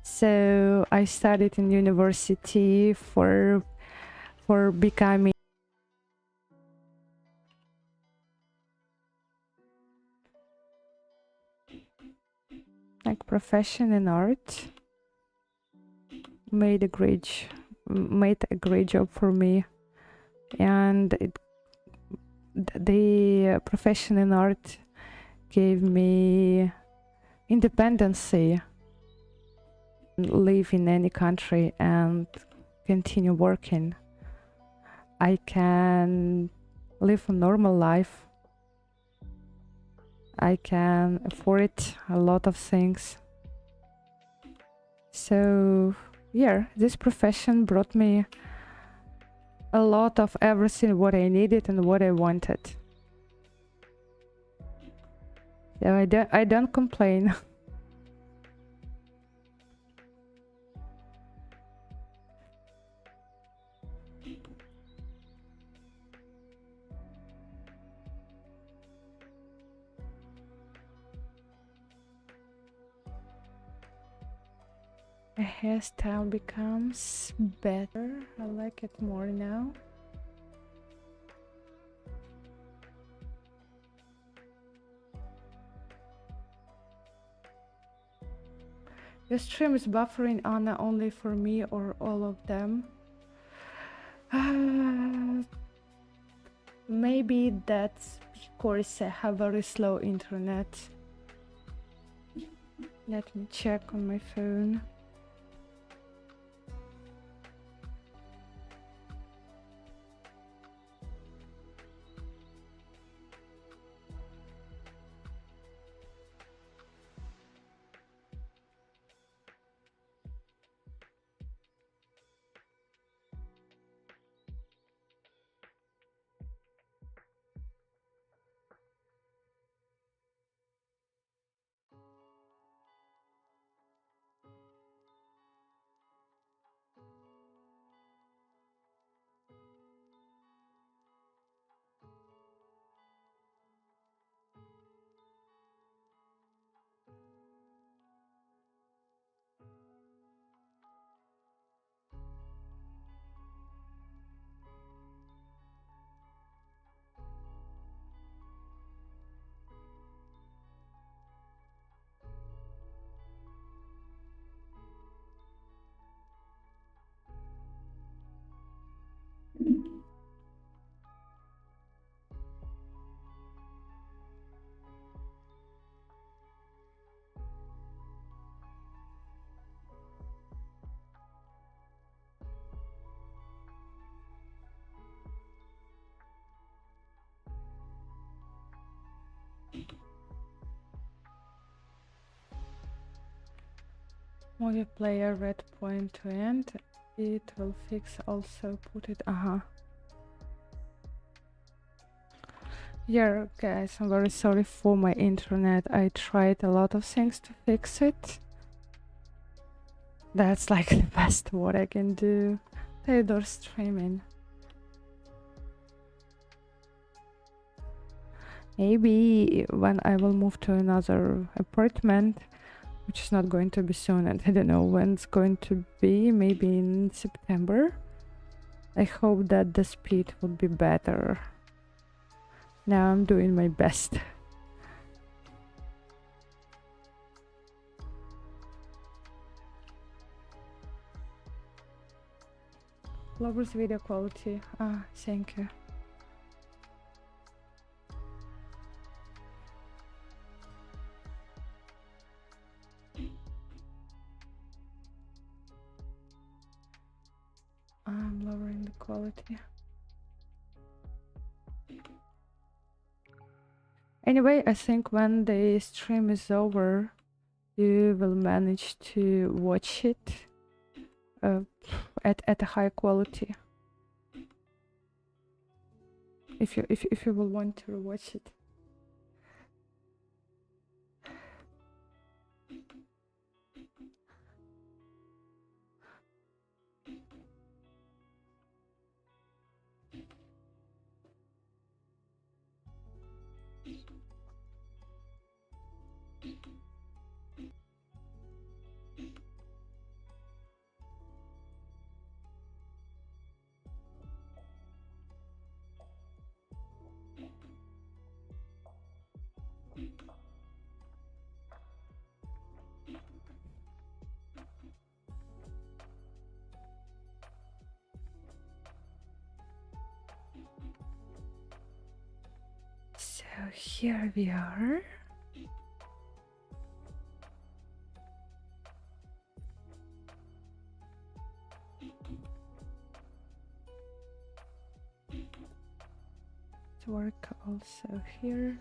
So I studied in university for becoming like profession in art. Made a great job for me, and the profession in art gave me independency. Live in any country and continue working. I can live a normal life. I can afford a lot of things. So yeah, this profession brought me a lot of everything what I needed and what I wanted. So I don't complain. The hairstyle becomes better. I like it more now. The stream is buffering, Anna, only for me or all of them? Maybe that's because I have very slow internet. Let me check on my phone. Multiplayer red point to end. It will fix also put it. Yeah, guys, I'm very sorry for my internet. I tried a lot of things to fix it. That's like the best what I can do. Theodore streaming. Maybe when I will move to another apartment, which is not going to be soon, and I don't know when it's going to be, maybe in September. I hope that the speed will be better. Now I'm doing my best. Lowers video quality. Thank you. I'm lowering the quality. Anyway, I think when the stream is over, you will manage to watch it at a high quality. If you will want to watch it. So here we are. To work also here.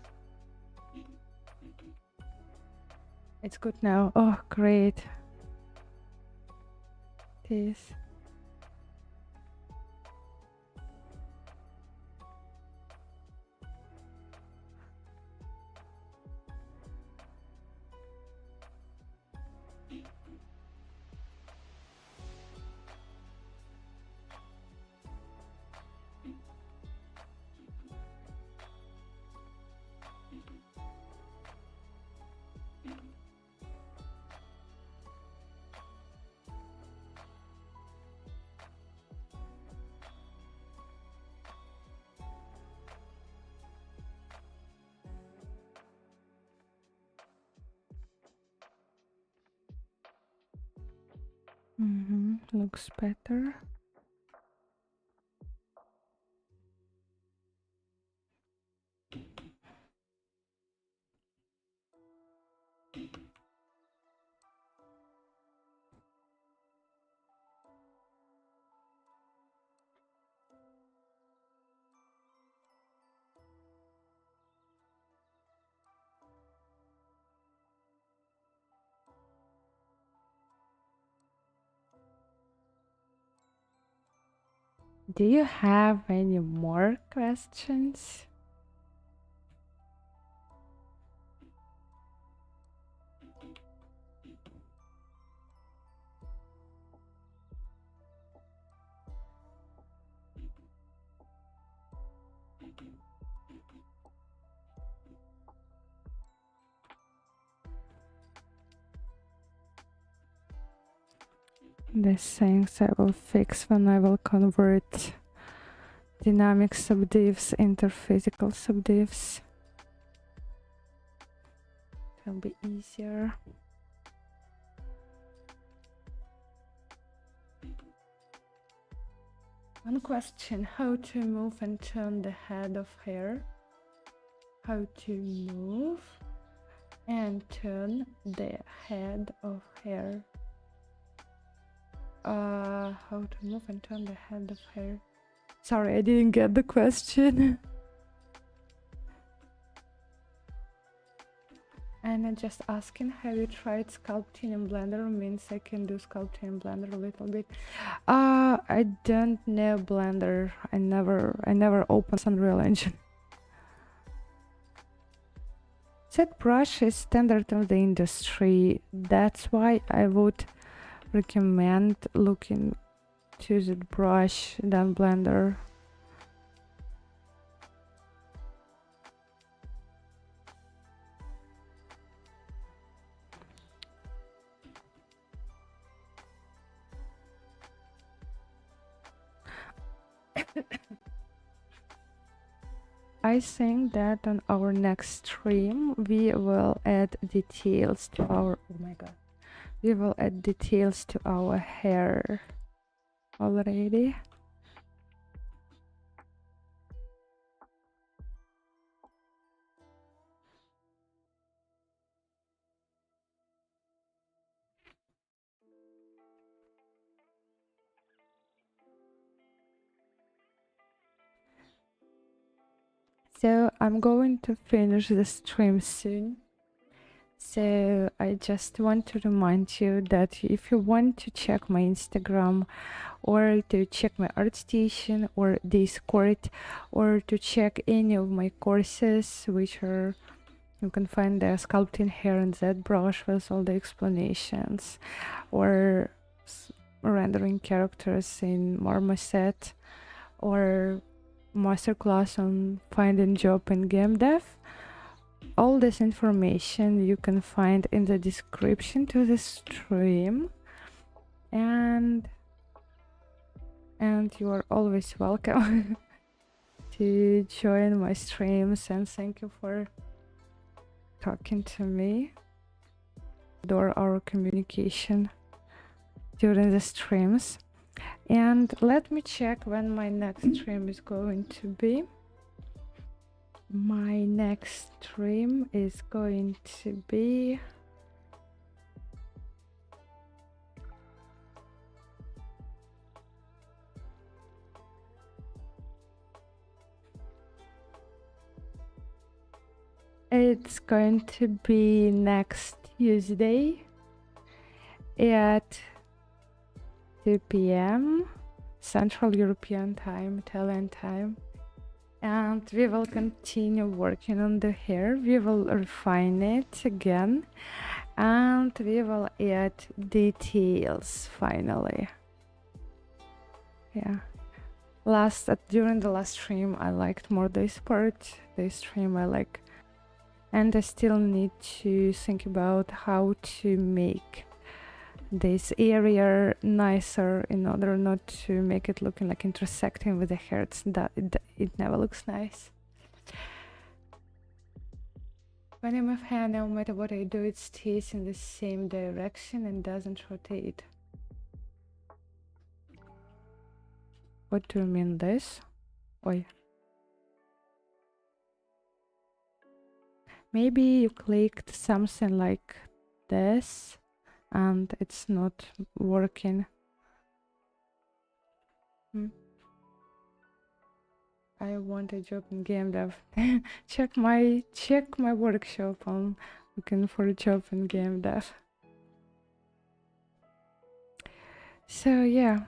It's good now. Oh, great. This. Looks better. Do you have any more questions? These things I will fix when I will convert dynamic subdivs into physical subdivs. It'll be easier. One question: how to move and turn the head of hair? How to move and turn the head of hair? How to move and turn the head of hair? Sorry, I didn't get the question. And I'm just asking, have you tried sculpting in Blender? Means I can do sculpting in Blender a little bit. I don't know Blender. I never opened Unreal Engine. ZBrush is standard of the industry. That's why I would recommend looking to ZBrush than Blender. I think that on our next stream we will add details to our we will add details to our hair already. So I'm going to finish the stream soon. So I just want to remind you that if you want to check my Instagram or to check my ArtStation or Discord or to check any of my courses, which are, you can find the Sculpting Hair and ZBrush with all the explanations, or rendering characters in Marmoset, or masterclass on finding job in game dev. All this information you can find in the description to the stream, and you are always welcome to join my streams, and thank you for talking to me. Adore our communication during the streams. And let me check when my next stream is going to be. My next stream is going to be next Tuesday at 2 p.m. Central European Time, Italian time. And we will continue working on the hair. We will refine it again, and we will add details finally. Yeah. During the last stream, I liked more this part. This stream I like, and I still need to think about how to make this area nicer in order not to make it looking like intersecting with the hair. It never looks nice. When I move hair, no matter what I do, it stays in the same direction and doesn't rotate. What do you mean this? Oh yeah. Maybe you clicked something like this and it's not working. I want a job in game dev. check my workshop. I'm looking for a job in game dev. So yeah.